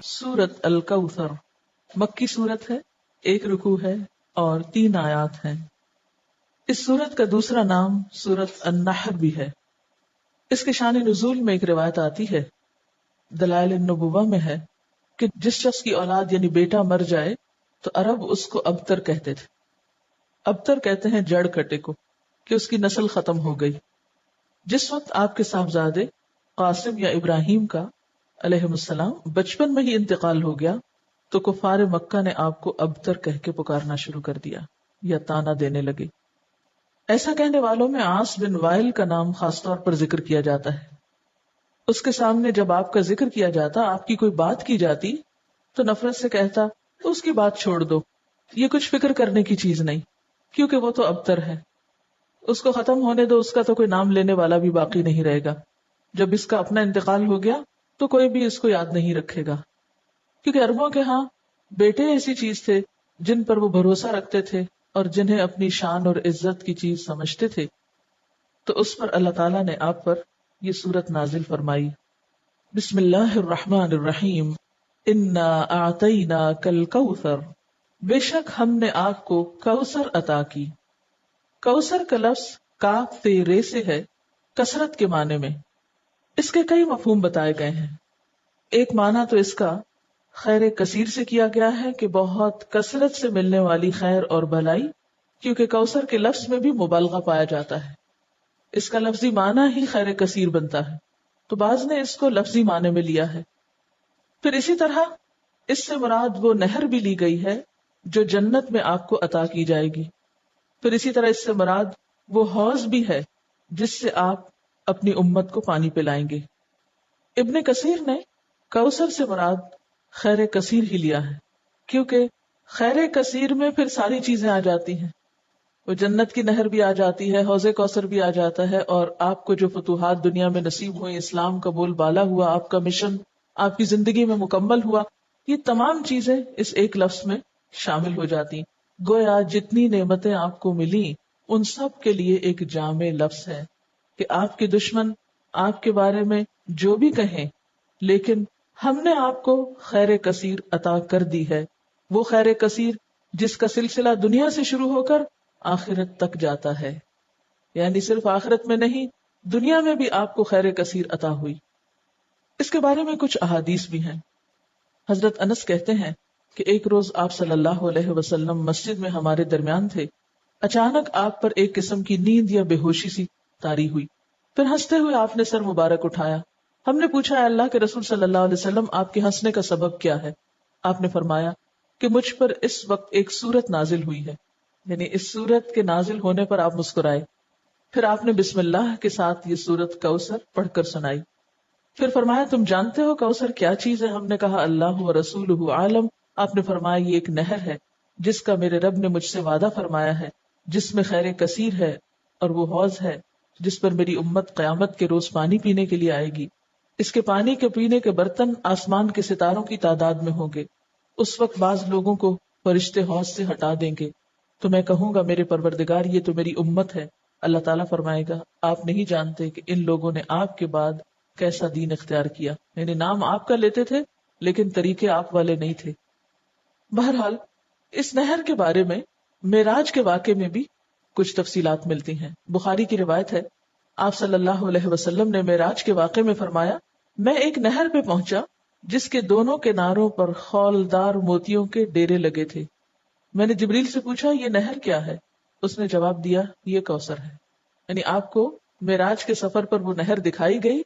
سورت الکوثر مکی سورت ہے، 1 رکوع ہے اور 3 آیات ہیں۔ اس سورت کا دوسرا نام سورت النحر بھی ہے۔ اس کے شان نزول میں ایک روایت آتی ہے، دلائل النبوہ میں ہے کہ جس شخص کی اولاد یعنی بیٹا مر جائے تو عرب اس کو ابتر کہتے تھے۔ ابتر کہتے ہیں جڑ کٹے کو، کہ اس کی نسل ختم ہو گئی۔ جس وقت آپ کے صاحبزادے قاسم یا ابراہیم کا علیہ السلام بچپن میں ہی انتقال ہو گیا تو کفار مکہ نے آپ کو ابتر کہہ کے پکارنا شروع کر دیا یا تانا دینے لگے۔ ایسا کہنے والوں میں عاص بن وائل کا نام خاص طور پر ذکر کیا جاتا ہے۔ اس کے سامنے جب آپ کا ذکر کیا جاتا، آپ کی کوئی بات کی جاتی تو نفرت سے کہتا تو اس کی بات چھوڑ دو، یہ کچھ فکر کرنے کی چیز نہیں، کیونکہ وہ تو ابتر ہے، اس کو ختم ہونے دو، اس کا تو کوئی نام لینے والا بھی باقی نہیں رہے گا۔ جب اس کا اپنا انتقال ہو گیا تو کوئی بھی اس کو یاد نہیں رکھے گا، کیونکہ عربوں کے ہاں بیٹے ایسی چیز تھے جن پر وہ بھروسہ رکھتے تھے اور جنہیں اپنی شان اور عزت کی چیز سمجھتے تھے۔ تو اس پر اللہ تعالیٰ نے آپ پر یہ سورت نازل فرمائی۔ بسم اللہ الرحمن الرحیم، انا اعطیناک الکوثر، بے شک ہم نے آپ کو کوثر عطا کی۔ کوثر کا لفظ کاف تے رے سے ہے، کثرت کے معنی میں۔ اس کے کئی مفہوم بتائے گئے ہیں۔ ایک معنی تو اس کا خیر کثیر سے کیا گیا ہے کہ بہت کثرت سے ملنے والی خیر اور بھلائی، کیونکہ کوثر کے لفظ میں بھی مبالغہ پایا جاتا ہے، اس کا لفظی معنی ہی خیر کثیر بنتا ہے، تو بعض نے اس کو لفظی معنی میں لیا ہے۔ پھر اسی طرح اس سے مراد وہ نہر بھی لی گئی ہے جو جنت میں آپ کو عطا کی جائے گی۔ پھر اسی طرح اس سے مراد وہ حوض بھی ہے جس سے آپ اپنی امت کو پانی پلائیں گے۔ ابن کثیر نے کوثر سے مراد خیر کثیر ہی لیا ہے، کیونکہ خیر کثیر میں پھر ساری چیزیں آ جاتی ہیں، وہ جنت کی نہر بھی آ جاتی ہے، حوض کوثر بھی آ جاتا ہے، اور آپ کو جو فتوحات دنیا میں نصیب ہوئی، اسلام کا بول بالا ہوا، آپ کا مشن آپ کی زندگی میں مکمل ہوا، یہ تمام چیزیں اس ایک لفظ میں شامل ہو جاتی۔ گویا جتنی نعمتیں آپ کو ملی ان سب کے لیے ایک جامع لفظ ہے کہ آپ کے دشمن آپ کے بارے میں جو بھی کہیں، لیکن ہم نے آپ کو خیر کثیر عطا کر دی ہے، وہ خیر کثیر جس کا سلسلہ دنیا سے شروع ہو کر آخرت تک جاتا ہے، یعنی صرف آخرت میں نہیں، دنیا میں بھی آپ کو خیر کثیر عطا ہوئی۔ اس کے بارے میں کچھ احادیث بھی ہیں۔ حضرت انس کہتے ہیں کہ ایک روز آپ صلی اللہ علیہ وسلم مسجد میں ہمارے درمیان تھے، اچانک آپ پر ایک قسم کی نیند یا بے ہوشی سی طاری ہوئی، پھر ہنستے ہوئے آپ نے سر مبارک اٹھایا۔ ہم نے پوچھا، اے اللہ کے رسول صلی اللہ علیہ وسلم، آپ کے ہنسنے کا سبب کیا ہے؟ آپ نے فرمایا کہ مجھ پر اس وقت ایک سورت نازل ہوئی ہے، یعنی اس سورت کے نازل ہونے پر آپ مسکرائے۔ پھر آپ نے بسم اللہ کے ساتھ یہ سورت کوثر پڑھ کر سنائی۔ پھر فرمایا، تم جانتے ہو کوثر کیا چیز ہے؟ ہم نے کہا اللہ و رسولہ عالم۔ آپ نے فرمایا، یہ ایک نہر ہے جس کا میرے رب نے مجھ سے وعدہ فرمایا ہے، جس میں خیر کثیر ہے، اور وہ حوض ہے جس پر میری امت قیامت کے روز پانی پینے کے لیے آئے گی۔ اس کے پانی کے پینے کے برتن آسمان کے ستاروں کی تعداد میں ہوں گے۔ اس وقت بعض لوگوں کو فرشتے حوض سے ہٹا دیں گے تو میں کہوں گا، میرے پروردگار، یہ تو میری امت ہے۔ اللہ تعالیٰ فرمائے گا، آپ نہیں جانتے کہ ان لوگوں نے آپ کے بعد کیسا دین اختیار کیا، یعنی نام آپ کا لیتے تھے لیکن طریقے آپ والے نہیں تھے۔ بہرحال اس نہر کے بارے میں معراج کے واقعے میں بھی کچھ تفصیلات ملتی ہیں۔ بخاری کی روایت ہے، آپ صلی اللہ علیہ وسلم نے معراج کے واقعے میں فرمایا، میں ایک نہر پہ پہنچا جس کے دونوں کناروں پر خولدار موتیوں کے ڈیرے لگے تھے۔ میں نے جبریل سے پوچھا، یہ نہر کیا ہے؟ اس نے جواب دیا، یہ کوثر ہے۔ یعنی آپ کو معراج کے سفر پر وہ نہر دکھائی گئی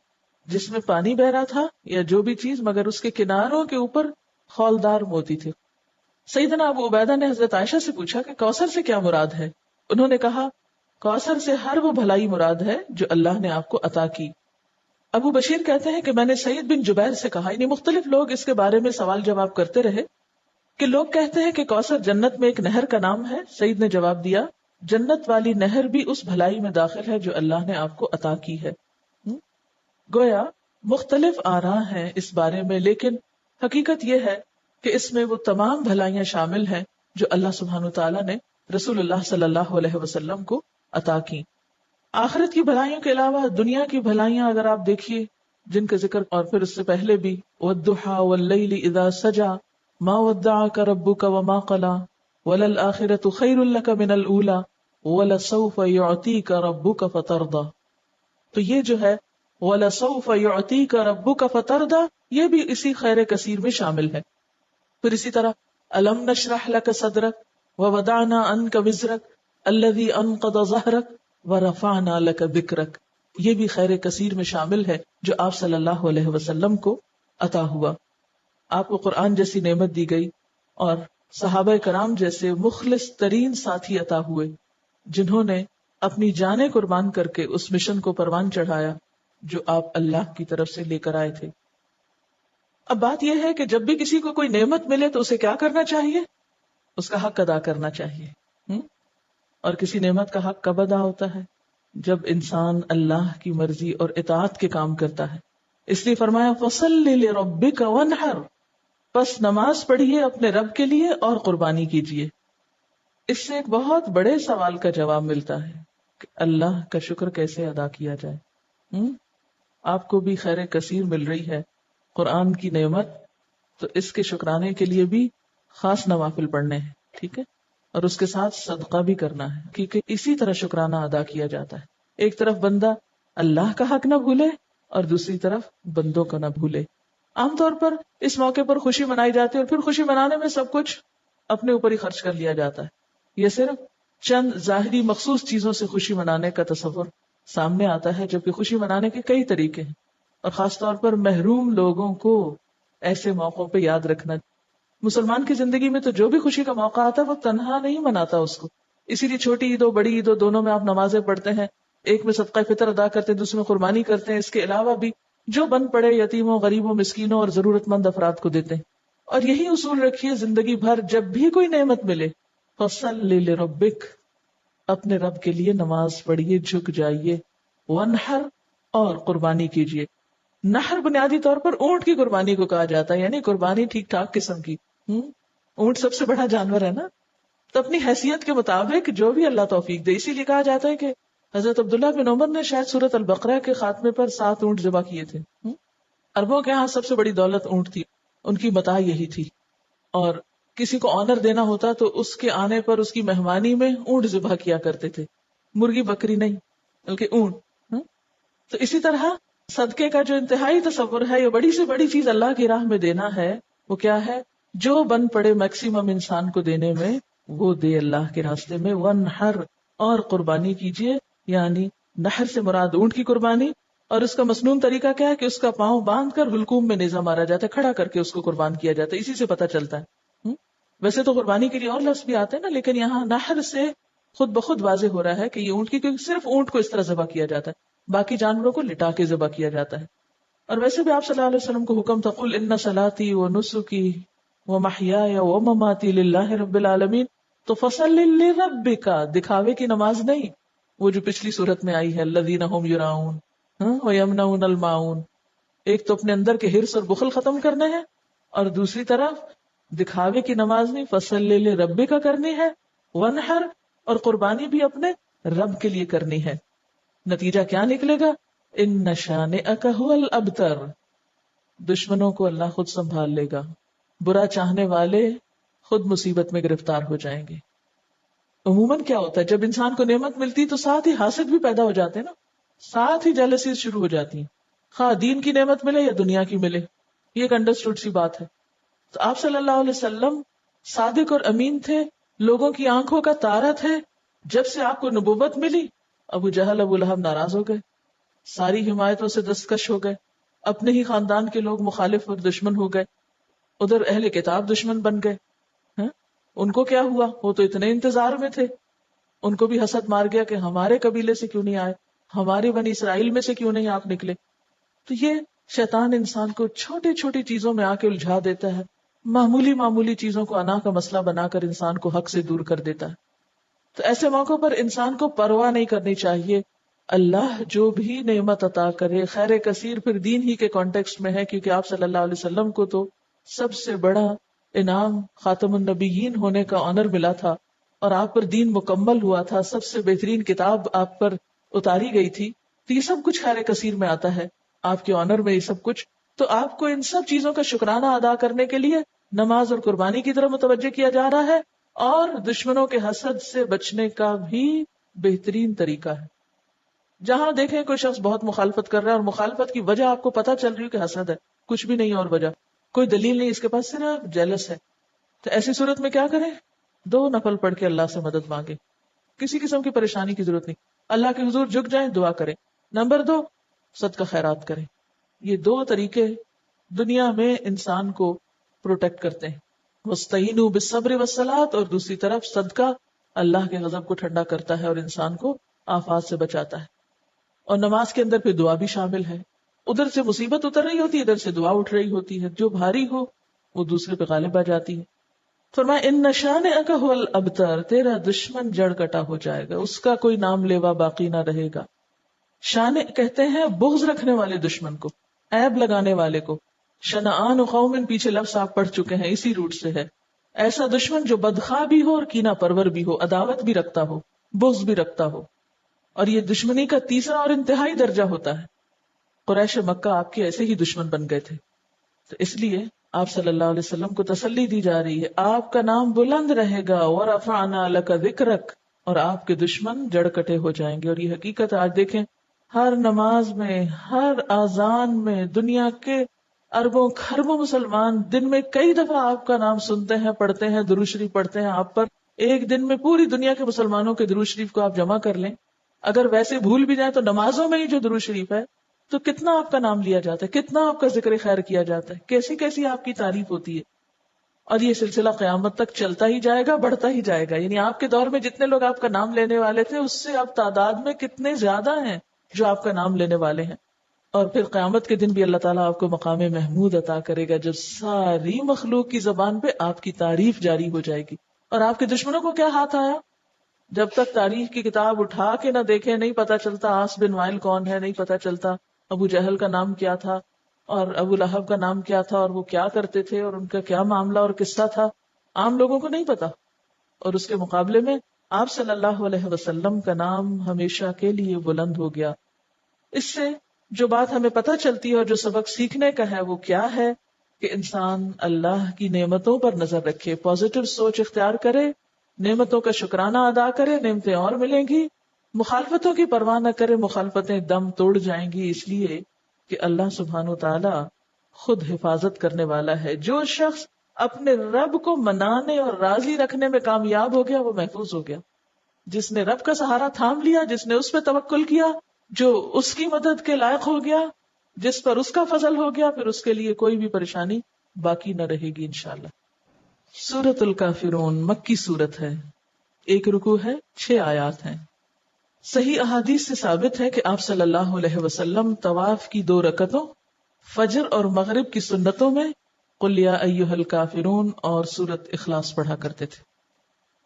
جس میں پانی بہ رہا تھا یا جو بھی چیز، مگر اس کے کناروں کے اوپر خولدار موتی تھے۔ سیدنا ابو عبیدہ نے حضرت عائشہ سے پوچھا کہ کوثر سے کیا مراد ہے؟ انہوں نے کہا، کوثر سے ہر وہ بھلائی مراد ہے جو اللہ نے آپ کو عطا کی۔ ابو بشیر کہتے ہیں کہ میں نے سعید بن جبیر سے کہا، یعنی مختلف لوگ اس کے بارے میں سوال جواب کرتے رہے کہ لوگ کہتے ہیں کہ کوثر جنت میں ایک نہر کا نام ہے۔ سعید نے جواب دیا، جنت والی نہر بھی اس بھلائی میں داخل ہے جو اللہ نے آپ کو عطا کی ہے۔ گویا مختلف آراء ہیں اس بارے میں، لیکن حقیقت یہ ہے کہ اس میں وہ تمام بھلائیاں شامل ہیں جو اللہ سبحانہ وتعالیٰ نے رسول اللہ صلی اللہ علیہ وسلم کو عطا کی۔ آخرت کی بھلائیوں کے علاوہ دنیا کی بھلائیاں اگر آپ دیکھیے جن کا ذکر اور پھر اس سے پہلے بھی والضحى واللیل اذا سجا ما ودعك ربك وما قلى وللآخرة خیر لك من الأولى ولسوف يعطيك ربك فترضى. تو یہ جو ہے وَلَسَوْفَ يُعْطِيكَ رَبُّكَ فَتَرْضَى یہ بھی اسی خیر کثیر میں شامل ہے. پھر اسی طرح أَلَمْ نَشْرَحْ لَكَ صَدْرَكَ وَوَضَعْنَا عَنْكَ وِزْرَكَ الَّذِي أَنْقَضَ ظَهْرَكَ وَرَفَعْنَا لَكَ ذِكْرَكَ یہ بھی خیر کثیر میں شامل ہے جو آپ صلی اللہ علیہ وسلم کو عطا ہوا. آپ کو قرآن جیسی نعمت دی گئی اور صحابہ کرام جیسے مخلص ترین ساتھی عطا ہوئے جنہوں نے اپنی جانیں قربان کر کے اس مشن کو پروان چڑھایا جو آپ اللہ کی طرف سے لے کر آئے تھے. اب بات یہ ہے کہ جب بھی کسی کو کوئی نعمت ملے تو اسے کیا کرنا چاہیے؟ اس کا حق ادا کرنا چاہیے. اور کسی نعمت کا حق کب ادا ہوتا ہے؟ جب انسان اللہ کی مرضی اور اطاعت کے کام کرتا ہے. اس لیے فرمایا فَصَلِّ لِرَبِّكَ وَانْحَرْ بس نماز پڑھیے اپنے رب کے لیے اور قربانی کیجیے. اس سے ایک بہت بڑے سوال کا جواب ملتا ہے کہ اللہ کا شکر کیسے ادا کیا جائے. آپ کو بھی خیر کثیر مل رہی ہے قرآن کی نعمت، تو اس کے شکرانے کے لیے بھی خاص نوافل پڑھنے ہیں، ٹھیک ہے، اور اس کے ساتھ صدقہ بھی کرنا ہے کیونکہ اسی طرح شکرانہ ادا کیا جاتا ہے. ایک طرف بندہ اللہ کا حق نہ بھولے اور دوسری طرف بندوں کا نہ بھولے. عام طور پر اس موقع پر خوشی منائی جاتی ہے اور پھر خوشی منانے میں سب کچھ اپنے اوپر ہی خرچ کر لیا جاتا ہے. یہ صرف چند ظاہری مخصوص چیزوں سے خوشی منانے کا تصور سامنے آتا ہے، جبکہ خوشی منانے کے کئی طریقے ہیں اور خاص طور پر محروم لوگوں کو ایسے موقعوں پہ یاد رکھنا. مسلمان کی زندگی میں تو جو بھی خوشی کا موقع آتا ہے وہ تنہا نہیں مناتا اس کو. اسی لیے چھوٹی عید ہو بڑی عید ہو دونوں میں آپ نمازیں پڑھتے ہیں، ایک میں صدقہ فطر ادا کرتے ہیں، دوسرے میں قربانی کرتے ہیں. اس کے علاوہ بھی جو بن پڑے یتیموں، غریبوں، مسکینوں اور ضرورت مند افراد کو دیتے ہیں. اور یہی اصول رکھیے زندگی بھر، جب بھی کوئی نعمت ملے فَصَلِّ لِرَبِّكَ اپنے رب کے لیے نماز پڑھیے، جھک جائیے. وَانْحَرْ اور قربانی کیجیے. نحر بنیادی طور پر اونٹ کی قربانی کو کہا جاتا ہے، یعنی قربانی ٹھیک ٹھاک قسم کی. اونٹ سب سے بڑا جانور ہے نا، تو اپنی حیثیت کے مطابق جو بھی اللہ توفیق دے. اسی لیے کہا جاتا ہے کہ حضرت عبداللہ بن عمر نے شاید سورۃ البقرہ کے خاتمے پر 7 اونٹ ذبح کیے تھے. عربوں کے ہاں سب سے بڑی دولت اونٹ تھی، ان کی متاع یہی تھی. اور کسی کو آنر دینا ہوتا تو اس کے آنے پر اس کی مہمانی میں اونٹ ذبح کیا کرتے تھے، مرغی بکری نہیں بلکہ اونٹ. تو اسی طرح صدقے کا جو انتہائی تصور ہے، یہ بڑی سے بڑی چیز اللہ کی راہ میں دینا ہے، وہ کیا ہے؟ جو بن پڑے میکسیمم انسان کو دینے میں وہ دے اللہ کے راستے میں. وَانْحَرْ اور قربانی کیجیے، یعنی نحر سے مراد اونٹ کی قربانی. اور اس کا مسنون طریقہ کیا ہے کہ اس کا پاؤں باندھ کر حلقوم میں نیزہ مارا جاتا ہے، کھڑا کر کے اس کو قربان کیا جاتا ہے. اسی سے پتہ چلتا ہے. ویسے تو قربانی کے لیے اور لفظ بھی آتے ہیں نا، لیکن یہاں نحر سے خود بخود واضح ہو رہا ہے کہ یہ اونٹ کی، کیونکہ صرف اونٹ کو اس طرح ذبح کیا جاتا ہے، باقی جانوروں کو لٹا کے ذبح کیا جاتا ہے. اور ویسے بھی آپ صلی اللہ علیہ وسلم کو حکم تھا قُلْ إِنَّ صَلَاتِي وَنُسُكِي وَمَحْيَايَ وَمَمَاتِي لِلَّهِ رَبِّ الْعَالَمِينَ. تو فَصَلِّ لِرَبِّكَ دکھاوے کی نماز نہیں، وہ جو پچھلی صورت میں آئی ہے الَّذِينَ هُمْ يُرَاءُونَ وَيَمْنَعُونَ الْمَاعُونَ. ایک تو اپنے اندر کے حرص اور بخل ختم کرنے ہیں، اور دوسری طرف دکھاوے کی نماز نہیں، فَصَلِّ لِرَبِّكَ کرنی ہے. وَانْحَرْ اور قربانی بھی اپنے رب کے لیے کرنی ہے. نتیجہ کیا نکلے گا؟ ان شانئک ھو الابتر، دشمنوں کو اللہ خود سنبھال لے گا، برا چاہنے والے خود مصیبت میں گرفتار ہو جائیں گے. عموماً کیا ہوتا ہے جب انسان کو نعمت ملتی تو ساتھ ہی حاسد بھی پیدا ہو جاتے ہیں نا، ساتھ ہی جیلسیز شروع ہو جاتی ہیں، خواہ دین کی نعمت ملے یا دنیا کی ملے. یہ ایک انڈرسٹوڈ سی بات ہے. تو آپ صلی اللہ علیہ وسلم صادق اور امین تھے، لوگوں کی آنکھوں کا تارا تھے. جب سے آپ کو نبوت ملی ابو جہل ابو لہب ناراض ہو گئے، ساری حمایتوں سے دستکش ہو گئے، اپنے ہی خاندان کے لوگ مخالف اور دشمن ہو گئے، ادھر اہل کتاب دشمن بن گئے. ان کو کیا ہوا؟ وہ تو اتنے انتظار میں تھے، ان کو بھی حسد مار گیا کہ ہمارے قبیلے سے کیوں نہیں آئے، ہمارے بنی اسرائیل میں سے کیوں نہیں آپ نکلے. تو یہ شیطان انسان کو چھوٹی چھوٹی چیزوں میں آ کے الجھا دیتا ہے، معمولی چیزوں کو انا کا مسئلہ بنا کر انسان کو حق سے دور کر دیتا ہے. تو ایسے موقعوں پر انسان کو پرواہ نہیں کرنی چاہیے. اللہ جو بھی نعمت عطا کرے، خیر کثیر پھر دین ہی کے کانٹیکسٹ میں ہے، کیونکہ آپ صلی اللہ علیہ وسلم کو تو سب سے بڑا انعام خاتم النبیین ہونے کا آنر ملا تھا، اور آپ پر دین مکمل ہوا تھا، سب سے بہترین کتاب آپ پر اتاری گئی تھی. تو یہ سب کچھ خیر کثیر میں آتا ہے. آپ کے آنر میں یہ سب کچھ. تو آپ کو ان سب چیزوں کا شکرانہ ادا کرنے کے لیے نماز اور قربانی کی طرف متوجہ کیا جا رہا ہے، اور دشمنوں کے حسد سے بچنے کا بھی بہترین طریقہ ہے. جہاں دیکھیں کوئی شخص بہت مخالفت کر رہا ہے اور مخالفت کی وجہ آپ کو پتہ چل رہی ہے کہ حسد ہے، کچھ بھی نہیں اور وجہ کوئی دلیل نہیں، اس کے پاس صرف جیلس ہے، تو ایسی صورت میں کیا کریں؟ 2 نفل پڑھ کے اللہ سے مدد مانگے. کسی قسم کی پریشانی کی ضرورت نہیں، اللہ کے حضور جھک جائیں، دعا کریں. نمبر 2، صدقہ خیرات کریں. یہ 2 طریقے دنیا میں انسان کو پروٹیکٹ کرتے ہیں. وَاسْتَعِینُوا بِالصَّبْرِ وَالصَّلَاةِ، اور دوسری طرف صدقہ اللہ کے غضب کو ٹھنڈا کرتا ہے اور انسان کو آفات سے بچاتا ہے. اور نماز کے اندر پھر دعا بھی شامل ہے. ادھر سے مصیبت اتر رہی ہوتی ہے، ادھر سے دعا اٹھ رہی ہوتی ہے، جو بھاری ہو وہ دوسرے پہ غالب آ جاتی ہے. فرمایا ان شانئک ھو الابتر، تیرا دشمن جڑ کٹا ہو جائے گا، اس کا کوئی نام لیوا باقی نہ رہے گا. شانع کہتے ہیں بغض رکھنے والے دشمن کو، عیب لگانے والے کو. شنآن قوم، پیچھے لفظ آپ پڑھ چکے ہیں، اسی روٹ سے ہے. ایسا دشمن جو بدخواہ بھی ہو اور کینہ پرور بھی ہو، عداوت بھی رکھتا ہو، بغض بھی رکھتا ہو. اور یہ دشمنی کا تیسرا اور انتہائی درجہ ہوتا ہے. قریش مکہ آپ کے ایسے ہی دشمن بن گئے تھے، تو اس لیے آپ صلی اللہ علیہ وسلم کو تسلی دی جا رہی ہے، آپ کا نام بلند رہے گا، وَرَفَعْنَا لَكَ ذِكْرَكَ، اور آپ کے دشمن جڑ کٹے ہو جائیں گے. اور یہ حقیقت آج دیکھیں، ہر نماز میں، ہر اذان میں، دنیا کے اربوں خربوں مسلمان دن میں کئی دفعہ آپ کا نام سنتے ہیں، پڑھتے ہیں، درود شریف پڑھتے ہیں آپ پر. ایک دن میں پوری دنیا کے مسلمانوں کے درود شریف کو آپ جمع کر لیں، اگر ویسے بھول بھی جائیں تو نمازوں میں ہی جو درود شریف ہے تو کتنا آپ کا نام لیا جاتا ہے، کتنا آپ کا ذکر خیر کیا جاتا ہے، کیسی کیسی آپ کی تعریف ہوتی ہے. اور یہ سلسلہ قیامت تک چلتا ہی جائے گا، بڑھتا ہی جائے گا. یعنی آپ کے دور میں جتنے لوگ آپ کا نام لینے والے تھے، اس سے اب تعداد میں کتنے زیادہ ہیں جو آپ کا نام لینے والے ہیں. اور پھر قیامت کے دن بھی اللہ تعالیٰ آپ کو مقام محمود عطا کرے گا، جب ساری مخلوق کی زبان پہ آپ کی تعریف جاری ہو جائے گی. اور آپ کے دشمنوں کو کیا ہاتھ آیا؟ جب تک تاریخ کی کتاب اٹھا کے نہ دیکھے، نہیں پتا چلتا عاص بن وائل کون ہے، نہیں پتا چلتا ابو جہل کا نام کیا تھا اور ابو لہب کا نام کیا تھا اور وہ کیا کرتے تھے اور ان کا کیا معاملہ اور قصہ تھا، عام لوگوں کو نہیں پتا. اور اس کے مقابلے میں آپ صلی اللہ علیہ وسلم کا نام ہمیشہ کے لیے بلند ہو گیا. اس سے جو بات ہمیں پتہ چلتی ہے اور جو سبق سیکھنے کا ہے وہ کیا ہے کہ انسان اللہ کی نعمتوں پر نظر رکھے، پازیٹو سوچ اختیار کرے، نعمتوں کا شکرانہ ادا کرے، نعمتیں اور ملیں گی. مخالفتوں کی پرواہ نہ کرے، مخالفتیں دم توڑ جائیں گی، اس لیے کہ اللہ سبحانہ و تعالی خود حفاظت کرنے والا ہے. جو شخص اپنے رب کو منانے اور راضی رکھنے میں کامیاب ہو گیا وہ محفوظ ہو گیا. جس نے رب کا سہارا تھام لیا، جس نے اس پہ توکل کیا، جو اس کی مدد کے لائق ہو گیا، جس پر اس کا فضل ہو گیا، پھر اس کے لیے کوئی بھی پریشانی باقی نہ رہے گی انشاءاللہ. سورۃ الکافرون مکی سورت ہے، 1 رکوع ہے، 6 آیات ہیں. صحیح احادیث سے ثابت ہے کہ آپ صلی اللہ علیہ وسلم طواف کی 2 رکعتوں، فجر اور مغرب کی سنتوں میں قل یا ایھا الکافرون اور سورۃ اخلاص پڑھا کرتے تھے.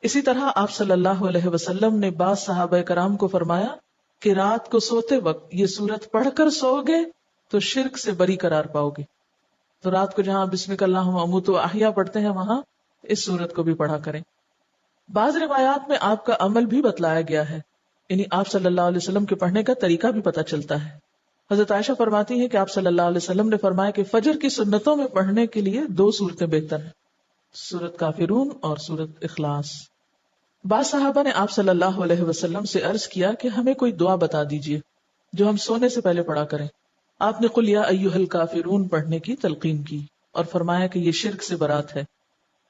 اسی طرح آپ صلی اللہ علیہ وسلم نے بعض صحابہ کرام کو فرمایا کہ رات کو سوتے وقت یہ سورت پڑھ کر سو گے تو شرک سے بری قرار پاؤ گے. تو رات کو جہاں بسمک اللہم اموت و احیا پڑھتے ہیں وہاں اس سورت کو بھی پڑھا کریں. بعض روایات میں آپ کا عمل بھی بتلایا گیا ہے، یعنی آپ صلی اللہ علیہ وسلم کے پڑھنے کا طریقہ بھی پتہ چلتا ہے. حضرت عائشہ فرماتی ہیں کہ آپ صلی اللہ علیہ وسلم نے فرمایا کہ فجر کی سنتوں میں پڑھنے کے لیے 2 صورتیں بہتر ہیں، سورت کافرون اور سورت اخلاص. بعض صحابہ نے آپ صلی اللہ علیہ وسلم سے عرض کیا کہ ہمیں کوئی دعا بتا دیجئے جو ہم سونے سے پہلے پڑھا کریں. آپ نے قل یا ایھا الکافرون پڑھنے کی تلقین کی اور فرمایا کہ یہ شرک سے برات ہے،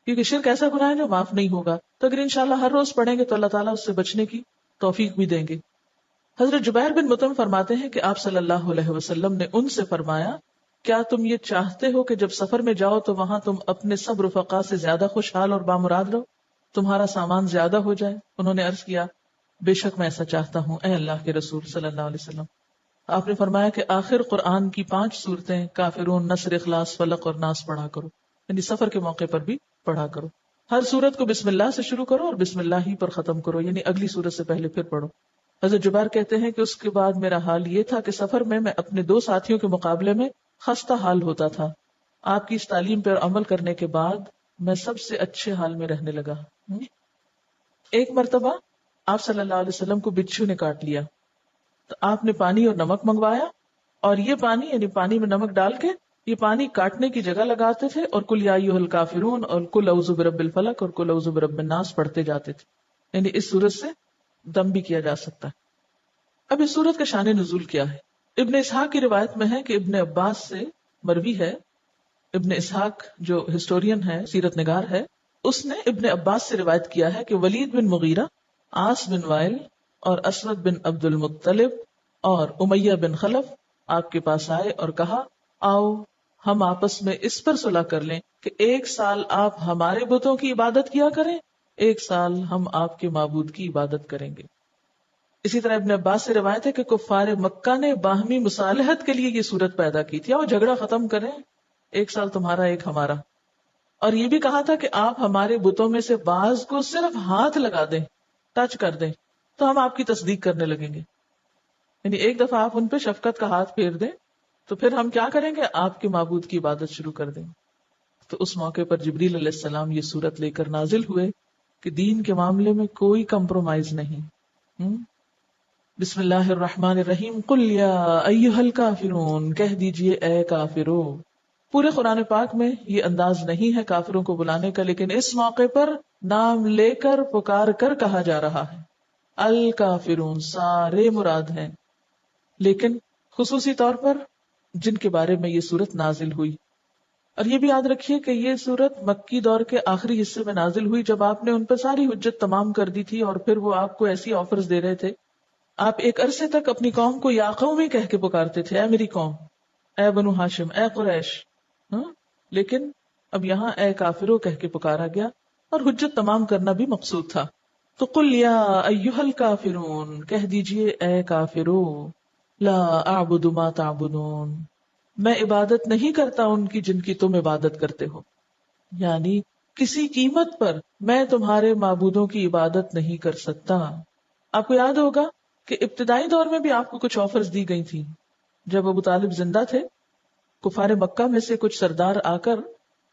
کیونکہ شرک ایسا گناہ ہے جو معاف نہیں ہوگا. تو اگر انشاءاللہ ہر روز پڑھیں گے تو اللہ تعالیٰ اس سے بچنے کی توفیق بھی دیں گے. حضرت جبیر بن مطعم فرماتے ہیں کہ آپ صلی اللہ علیہ وسلم نے ان سے فرمایا کیا تم یہ چاہتے ہو کہ جب سفر میں جاؤ تو وہاں تم اپنے سب رفقا سے زیادہ خوشحال اور بامراد رہو، تمہارا سامان زیادہ ہو جائے؟ انہوں نے عرض کیا بے شک میں ایسا چاہتا ہوں اے اللہ کے رسول صلی اللہ علیہ وسلم. آپ نے فرمایا کہ آخر قرآن کی 5 سورتیں کافرون، نصر، اخلاص، فلق اور ناس پڑھا کرو، یعنی سفر کے موقع پر بھی پڑھا کرو. ہر سورت کو بسم اللہ سے شروع کرو اور بسم اللہ ہی پر ختم کرو، یعنی اگلی سورت سے پہلے پھر پڑھو. حضرت جبیر کہتے ہیں کہ اس کے بعد میرا حال یہ تھا کہ سفر میں اپنے 2 ساتھیوں کے مقابلے میں خستہ حال ہوتا تھا. آپ کی اس تعلیم پر عمل کرنے کے بعد میں سب سے اچھے حال میں رہنے لگا. ایک مرتبہ آپ صلی اللہ علیہ وسلم کو بچھو نے کاٹ لیا تو آپ نے پانی اور نمک منگوایا اور یہ پانی یعنی پانی میں نمک ڈال کے یہ پانی کاٹنے کی جگہ لگاتے تھے اور قل یا ایھا الکافرون اور قل اعوذ برب الفلق اور قل اعوذ برب الناس پڑھتے جاتے تھے. یعنی اس صورت سے دم بھی کیا جا سکتا ہے. اب اس صورت کا شان نزول کیا ہے؟ ابن اسحاق کی روایت میں ہے کہ ابن عباس سے مروی ہے. ابن اسحاق جو ہسٹورین ہے، سیرت نگار ہے، اس نے ابن عباس سے روایت کیا ہے کہ ولید بن مغیرہ، عاص بن وائل اور اسود بن عبد المطلب اور امیہ بن خلف آپ کے پاس آئے اور کہا آؤ ہم آپس میں اس پر صلح کر لیں کہ 1 سال آپ ہمارے بتوں کی عبادت کیا کریں، 1 سال ہم آپ کے معبود کی عبادت کریں گے. اسی طرح ابن عباس سے روایت ہے کہ کفار مکہ نے باہمی مصالحت کے لیے یہ صورت پیدا کی تھی، اور جھگڑا ختم کریں، 1 سال تمہارا 1 ہمارا. اور یہ بھی کہا تھا کہ آپ ہمارے بتوں میں سے بعض کو صرف ہاتھ لگا دیں، ٹچ کر دیں، تو ہم آپ کی تصدیق کرنے لگیں گے. یعنی ایک دفعہ آپ ان پہ شفقت کا ہاتھ پھیر دیں تو پھر ہم کیا کریں گے، آپ کے معبود کی عبادت شروع کر دیں. تو اس موقع پر جبریل علیہ السلام یہ صورت لے کر نازل ہوئے کہ دین کے معاملے میں کوئی کمپرومائز نہیں. بسم اللہ الرحمن الرحیم. قل یا ایھا الکافرون، کہہ دیجئے اے کافرو. پورے قرآن پاک میں یہ انداز نہیں ہے کافروں کو بلانے کا، لیکن اس موقع پر نام لے کر پکار کر کہا جا رہا ہے. الکافرون سارے مراد ہیں، لیکن خصوصی طور پر جن کے بارے میں یہ صورت نازل ہوئی. اور یہ بھی یاد رکھیے کہ یہ صورت مکی دور کے آخری حصے میں نازل ہوئی، جب آپ نے ان پر ساری حجت تمام کر دی تھی اور پھر وہ آپ کو ایسی آفرز دے رہے تھے. آپ ایک عرصے تک اپنی قوم کو یا قومی کہہ کے پکارتے تھے، اے میری قوم، اے بنو ہاشم، اے قریش. لیکن اب یہاں اے کافرو کہہ کے پکارا گیا اور حجت تمام کرنا بھی مقصود تھا. تو قل یا ایھا الکافرون، کہہ دیجئے اے کافرو، لا اعبد ما تعبدون، میں عبادت نہیں کرتا ان کی جن کی تم عبادت کرتے ہو. یعنی کسی قیمت پر میں تمہارے معبودوں کی عبادت نہیں کر سکتا. آپ کو یاد ہوگا کہ ابتدائی دور میں بھی آپ کو کچھ آفرز دی گئی تھی. جب ابو طالب زندہ تھے، کفار مکہ میں سے کچھ سردار آ کر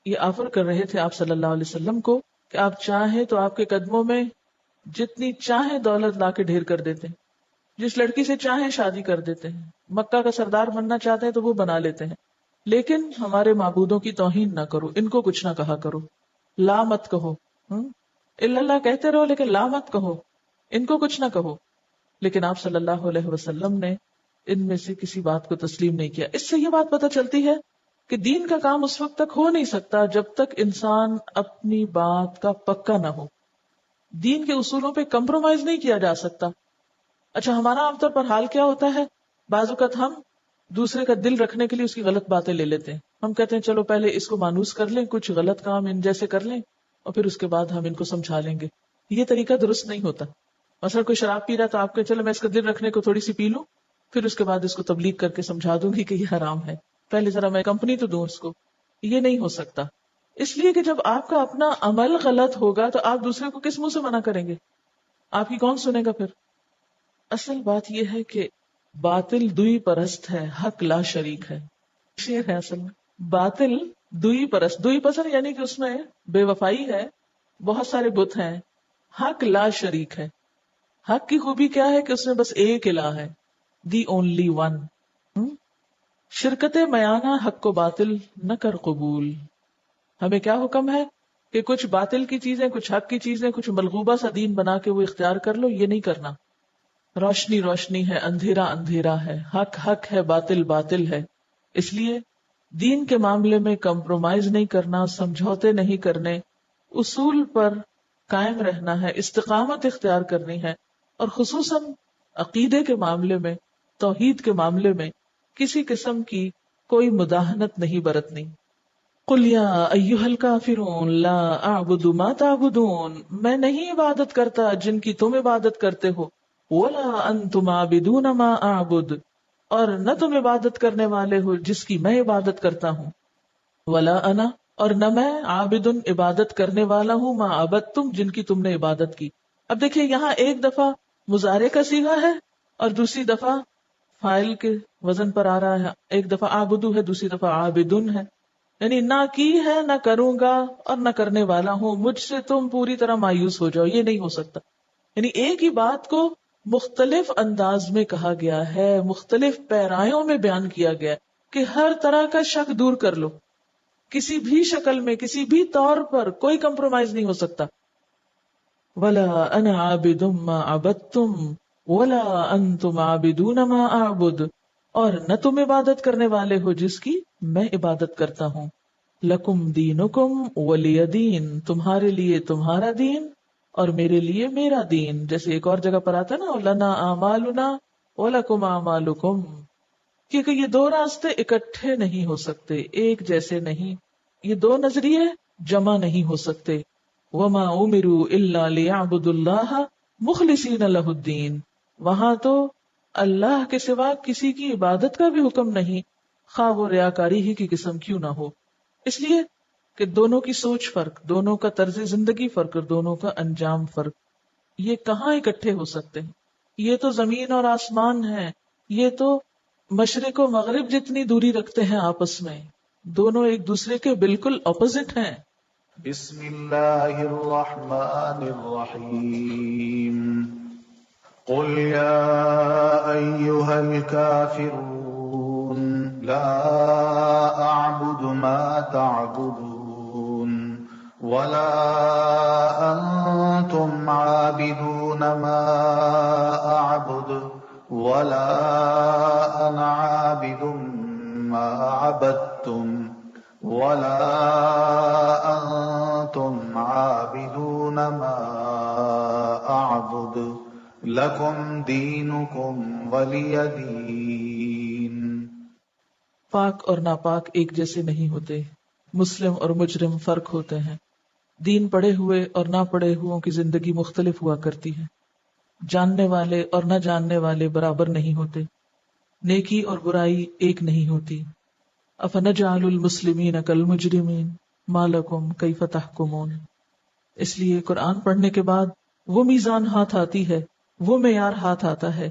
یہ آفر کر رہے تھے آپ صلی اللہ علیہ وسلم کو کہ آپ چاہیں تو آپ کے قدموں میں جتنی چاہیں دولت لا کے ڈھیر کر دیتے ہیں، جس لڑکی سے چاہیں شادی کر دیتے ہیں، مکہ کا سردار بننا چاہتے ہیں تو وہ بنا لیتے ہیں، لیکن ہمارے معبودوں کی توہین نہ کرو، ان کو کچھ نہ کہا کرو، لا مت کہو، الا اللہ کہتے رہو لیکن لا مت کہو، ان کو کچھ نہ کہو. لیکن آپ صلی اللہ علیہ وسلم نے ان میں سے کسی بات کو تسلیم نہیں کیا. اس سے یہ بات پتہ چلتی ہے کہ دین کا کام اس وقت تک ہو نہیں سکتا جب تک انسان اپنی بات کا پکا نہ ہو. دین کے اصولوں پہ کمپرومائز نہیں کیا جا سکتا. اچھا، ہمارا عام طور پر حال کیا ہوتا ہے، بعض اوقات ہم دوسرے کا دل رکھنے کے لیے اس کی غلط باتیں لے لیتے ہیں. ہم کہتے ہیں چلو پہلے اس کو مانوس کر لیں، کچھ غلط کام ان جیسے کر لیں اور پھر اس کے بعد ہم ان کو سمجھا لیں گے. یہ طریقہ درست نہیں ہوتا. مثلا کوئی شراب پی رہا تو آپ کے چلو میں اس کا دل رکھنے کو تھوڑی سی پی لوں، پھر اس کے بعد اس کو تبلیغ کر کے سمجھا دوں گی کہ یہ حرام ہے، پہلے ذرا میں کمپنی تو دوں اس کو. یہ نہیں ہو سکتا، اس لیے کہ جب آپ کا اپنا عمل غلط ہوگا تو آپ دوسرے کو کس منہ سے منع کریں گے؟ آپ کی کون سنے گا پھر؟ اصل بات یہ ہے کہ باطل دوئی پرست ہے، حق لا شریک ہے. شعر ہے اصل میں، باطل دوئی پرست، دوئی پسند یعنی کہ اس میں بے وفائی ہے، بہت سارے بت ہیں، حق لا شریک ہے. حق کی خوبی کیا ہے کہ اس میں بس ایک الہ ہے، دی اونلی ون. شرکت میانہ حق کو باطل نہ کر قبول. ہمیں کیا حکم ہے کہ کچھ باطل کی چیزیں، کچھ حق کی چیزیں، کچھ ملغوبہ سا دین بنا کے وہ اختیار کر لو، یہ نہیں کرنا. روشنی روشنی ہے، اندھیرا اندھیرا ہے، حق حق ہے، باطل باطل ہے. اس لیے دین کے معاملے میں کمپرومائز نہیں کرنا، سمجھوتے نہیں کرنے، اصول پر قائم رہنا ہے، استقامت اختیار کرنی ہے، اور خصوصاً عقیدے کے معاملے میں، توحید کے معاملے میں کسی قسم کی کوئی مداہنت نہیں برتنی. قل یا ایھا الکافرون لا اعبد ما تعبدون، میں نہیں عبادت کرتا جن کی تم عبادت کرتے ہو، ولا انتم عابدون ما اعبد، اور نہ تم عبادت کرنے والے ہو جس کی میں عبادت کرتا ہوں، ولا انا، اور نہ میں عابد عبادت کرنے والا ہوں، ما عبدتم جن کی تم نے عبادت کی. اب دیکھیے یہاں ایک دفعہ مضارع کا صیغہ ہے اور دوسری دفعہ فاعل کے وزن پر آ رہا ہے. ایک دفعہ عابدو ہے، دوسری دفعہ عابدن ہے. یعنی نہ کی ہے، نہ کروں گا اور نہ کرنے والا ہوں، مجھ سے تم پوری طرح مایوس ہو جاؤ، یہ نہیں ہو سکتا. یعنی ایک ہی بات کو مختلف انداز میں کہا گیا ہے، مختلف پیرایوں میں بیان کیا گیا ہے کہ ہر طرح کا شک دور کر لو، کسی بھی شکل میں کسی بھی طور پر کوئی کمپرومائز نہیں ہو سکتا. وَلَا أَنَا عَابِدٌ مَا عَبَدتُّمْ وَلَا أَنْتُمْ عَابِدُونَ مَا أَعْبُدُ، اور نہ تم عبادت کرنے والے ہو جس کی میں عبادت کرتا ہوں. لَكُمْ دِينُكُمْ وَلِيَ دِينِ، تمہارے لیے تمہارا دین اور میرے لیے میرا دین. جیسے ایک اور جگہ پر آتا ہے نا لَنَا أَعْمَالُنَا وَلَكُمْ أَعْمَالُكُمْ، کیونکہ یہ دو راستے اکٹھے نہیں ہو سکتے، ایک جیسے نہیں، یہ دو نظریے جمع نہیں ہو سکتے. وَمَا أُمِرُوا إِلَّا لِيَعْبُدُوا اللَّهَ مُخْلِصِينَ لَهُ الدِّينَ، وہاں تو اللہ کے سوا کسی کی عبادت کا بھی حکم نہیں، خواہ وہ ریاکاری ہی کی قسم کیوں نہ ہو. اس لیے کہ دونوں کی سوچ فرق، دونوں کا طرز زندگی فرق اور دونوں کا انجام فرق، یہ کہاں اکٹھے ہو سکتے ہیں؟ یہ تو زمین اور آسمان ہے، یہ تو مشرق و مغرب جتنی دوری رکھتے ہیں آپس میں، دونوں ایک دوسرے کے بالکل اپوزٹ ہیں. بسم اللہ الرحمن الرحیم قل یا ایہا الکافرون لا اعبد ما تعبدون ولا انتم عابدون ما اعبد ولا انا عابد ما عبدتم ولا انتم عابدون ما اعبد لکم دینکم ولی دین. پاک اور ناپاک ایک جیسے نہیں ہوتے، مسلم اور مجرم فرق ہوتے ہیں، دین پڑھے ہوئے اور نہ پڑھے ہوئوں کی زندگی مختلف ہوا کرتی ہے، جاننے والے اور نہ جاننے والے برابر نہیں ہوتے، نیکی اور برائی ایک نہیں ہوتی. افنجعل المسلمین کالمجرمین ما لکم کیف تحکمون. اس لیے قرآن پڑھنے کے بعد وہ میزان ہاتھ آتی ہے، وہ معیار ہاتھ آتا ہے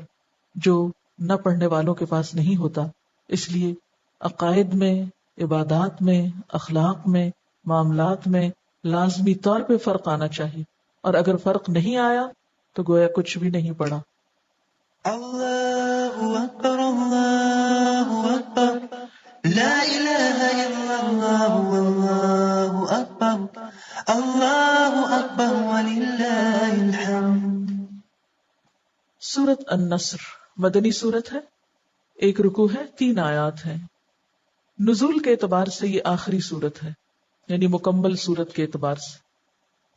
جو نہ پڑھنے والوں کے پاس نہیں ہوتا. اس لیے عقائد میں، عبادات میں، اخلاق میں، معاملات میں لازمی طور پہ فرق آنا چاہیے، اور اگر فرق نہیں آیا تو گویا کچھ بھی نہیں پڑا. اللہ اکبر اللہ اکبر لا الہ الا اللہ واللہ اکبر وللہ الحمد. سورت النصر مدنی سورت ہے، ایک رکوع ہے، 3 آیات ہیں. نزول کے اعتبار سے یہ آخری سورت ہے، یعنی مکمل سورت کے اعتبار سے.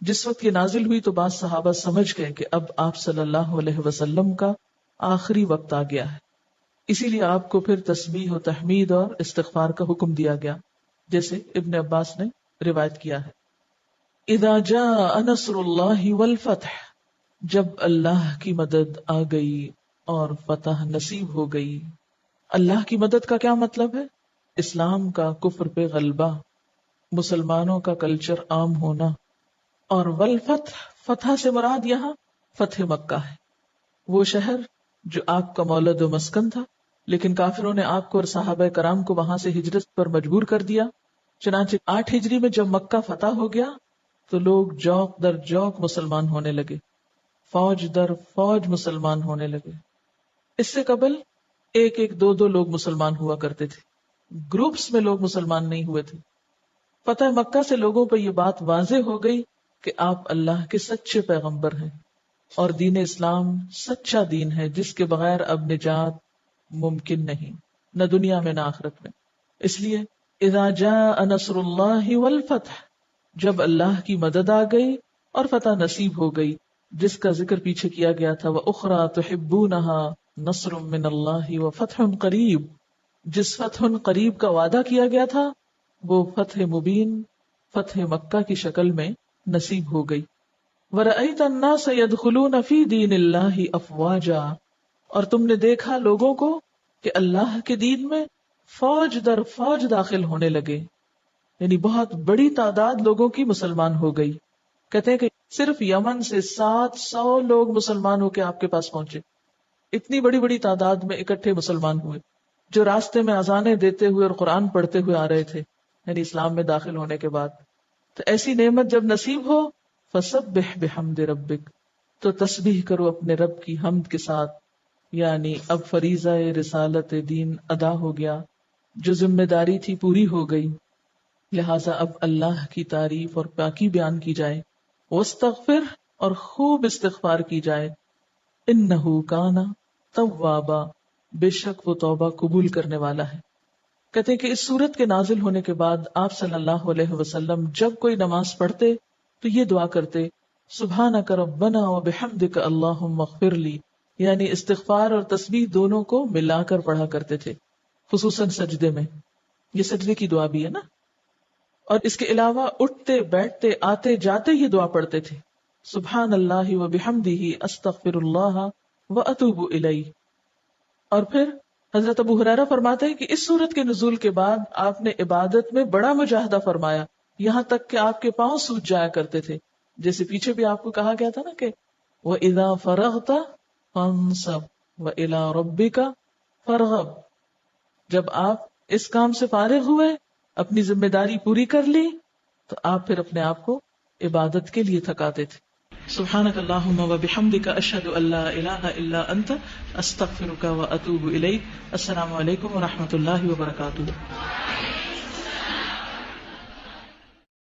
جس وقت یہ نازل ہوئی تو بعض صحابہ سمجھ گئے کہ اب آپ صلی اللہ علیہ وسلم کا آخری وقت آ گیا ہے، اسی لیے آپ کو پھر تسبیح و تحمید اور استغفار کا حکم دیا گیا، جیسے ابن عباس نے روایت کیا ہے. اذا جاء نصر اللہ والفتح، جب اللہ کی مدد آ گئی اور فتح نصیب ہو گئی. اللہ کی مدد کا کیا مطلب ہے؟ اسلام کا کفر پہ غلبہ، مسلمانوں کا کلچر عام ہونا. اور والفتح، فتح سے مراد یہاں فتح مکہ ہے، وہ شہر جو آپ کا مولد و مسکن تھا، لیکن کافروں نے آپ کو اور صحابہ کرام کو وہاں سے ہجرت پر مجبور کر دیا. چنانچہ 8 ہجری میں جب مکہ فتح ہو گیا تو لوگ جوق در جوق مسلمان ہونے لگے، فوج در فوج مسلمان ہونے لگے. اس سے قبل 1-2 لوگ مسلمان ہوا کرتے تھے، گروپس میں لوگ مسلمان نہیں ہوئے تھے. فتح مکہ سے لوگوں پر یہ بات واضح ہو گئی کہ آپ اللہ کے سچے پیغمبر ہیں اور دین اسلام سچا دین ہے جس کے بغیر اب نجات ممکن نہیں، نہ دنیا میں نہ آخرت میں. اس لیے اذا جاء نصر اللہ والفتح، جب اللہ کی مدد آ گئی اور فتح نصیب ہو گئی، جس کا ذکر پیچھے کیا گیا تھا، وَأُخْرَى تُحِبُّونَهَا نَصْرٌ مِّنَ اللَّهِ وَفَتْحٌ قَرِيبٌ، جس فتح قریب کا وعدہ کیا گیا تھا وہ فتح مبین، فتح مکہ کی شکل میں نصیب ہو گئی. وَرَأَيْتَ النَّاسَ يَدْخُلُونَ فِي دِينِ اللَّهِ أَفْوَاجًا، اور تم نے دیکھا لوگوں کو کہ اللہ کے دین میں فوج در فوج داخل ہونے لگے، یعنی بہت بڑی تعداد لوگوں کی مسلمان ہو گئی. کہتے ہیں کہ صرف یمن سے 700 لوگ مسلمان ہو کے آپ کے پاس پہنچے. اتنی بڑی بڑی تعداد میں اکٹھے مسلمان ہوئے جو راستے میں اذانیں دیتے ہوئے اور قرآن پڑھتے ہوئے آ رہے تھے، یعنی اسلام میں داخل ہونے کے بعد. تو ایسی نعمت جب نصیب ہو، فسبح بحمد ربک، تو تسبیح کرو اپنے رب کی حمد کے ساتھ، یعنی اب فریضہ رسالت دین ادا ہو گیا، جو ذمہ داری تھی پوری ہو گئی، لہٰذا اب اللہ کی تعریف اور پاکی بیان کی جائے، واستغفر اور خوب استغفار کی جائے، انہ کانا توابا، بے شک وہ توبہ قبول کرنے والا ہے۔ کہتے ہیں کہ اس سورت کے نازل ہونے کے بعد آپ صلی اللہ علیہ وسلم جب کوئی نماز پڑھتے تو یہ دعا کرتے، سبحانک ربنا وبحمدک اللہم اغفر لی، یعنی استغفار اور تسبیح دونوں کو ملا کر پڑھا کرتے تھے، خصوصاً سجدے میں، یہ سجدے کی دعا بھی ہے نا۔ اور اس کے علاوہ اٹھتے بیٹھتے آتے جاتے یہ دعا پڑھتے تھے، سبحان اللہ وبحمدہ استغفر اللہ واتوب الیہ۔ اور پھر حضرت ابو ہریرہ فرماتے ہیں کہ اس سورت کے نزول کے بعد آپ نے عبادت میں بڑا مجاہدہ فرمایا، یہاں تک کہ آپ کے پاؤں سوج جایا کرتے تھے، جیسے پیچھے بھی آپ کو کہا گیا تھا نا کہ وَإِذَا فَرَغْتَ فَانْصَبْ وَإِلَىٰ رَبِّكَ فَارْغَب، جب آپ اس کام سے فارغ ہوئے، اپنی ذمہ داری پوری کر لی، تو آپ پھر اپنے آپ کو عبادت کے لیے تھکاتے تھے۔ سبحانک اللہم وبحمدک اشہد ان لا الہ الا انت استغفرک واتوب الیک۔ السلام علیکم ورحمۃ اللہ وبرکاتہ۔